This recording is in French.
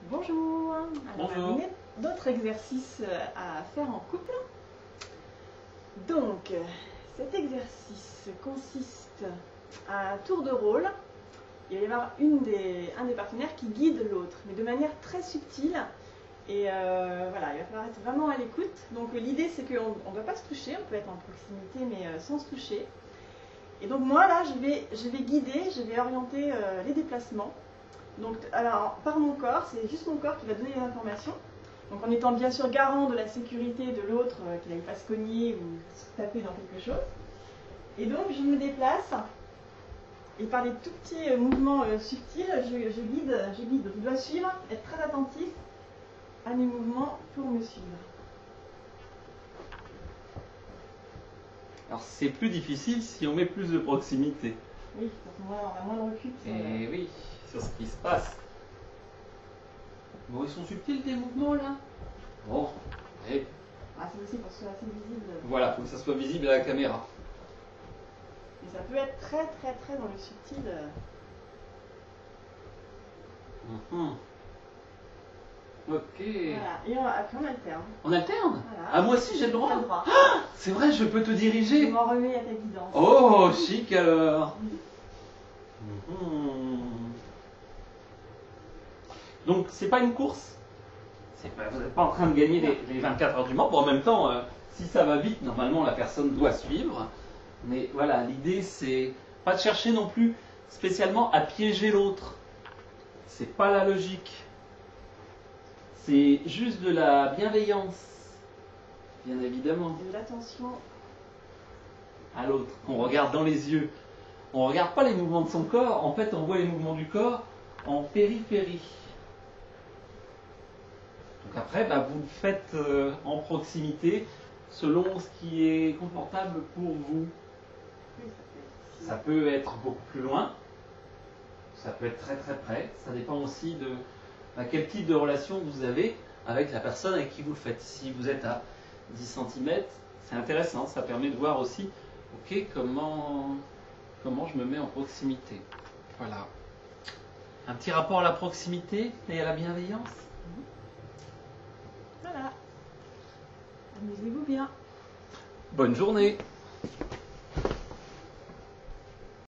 Bonjour. Alors, Bonjour. d'autres exercices à faire en couple. Donc, cet exercice consiste à un tour de rôle. Il va y avoir un des partenaires qui guide l'autre, mais de manière très subtile. Et voilà, il va falloir être vraiment à l'écoute. Donc l'idée c'est qu'on ne doit pas se toucher, on peut être en proximité mais sans se toucher. Et donc moi là, je vais guider, je vais orienter les déplacements. Donc alors, par mon corps, c'est juste mon corps qui va donner les informations. Donc en étant bien sûr garant de la sécurité de l'autre, qu'il n'aille pas se cogner ou se taper dans quelque chose. Et donc je me déplace. Et par des tout petits mouvements subtils, je guide. Je dois suivre, être très attentif à mes mouvements pour me suivre. Alors c'est plus difficile si on met plus de proximité. Oui, parce que moi, on a moins de recul. Et oui, sur ce qui se passe. Bon, ils sont subtils tes mouvements là. Bon, et Ah, c'est aussi pour que ce soit assez visible. voilà, faut que ça soit visible à la caméra. Et ça peut être très dans le subtil. Ok. Voilà, et après on alterne. On alterne. Voilà. Ah, moi aussi j'ai le droit. T'as le droit. C'est vrai, je peux te Je diriger. m'en remets à ta guidance. Oh, chic alors. Donc c'est pas une course. Vous n'êtes pas en train de gagner les 24 heures du Mans. Bon, en même temps, si ça va vite, normalement la personne doit suivre. Mais voilà, l'idée c'est pas de chercher non plus spécialement à piéger l'autre. C'est pas la logique. C'est juste de la bienveillance, bien évidemment, De l'attention. à l'autre. On regarde dans les yeux. On regarde pas les mouvements de son corps. En fait, on voit les mouvements du corps en périphérie. Donc après, vous le faites en proximité, selon ce qui est confortable pour vous. Oui, Ça peut être beaucoup plus loin, ça peut être très près, ça dépend aussi de quel type de relation vous avez avec la personne avec qui vous le faites. Si vous êtes à 10 cm, c'est intéressant, ça permet de voir aussi, ok, comment je me mets en proximité. Voilà. Un petit rapport à la proximité et à la bienveillance. Voilà. Amusez-vous bien. Bonne journée.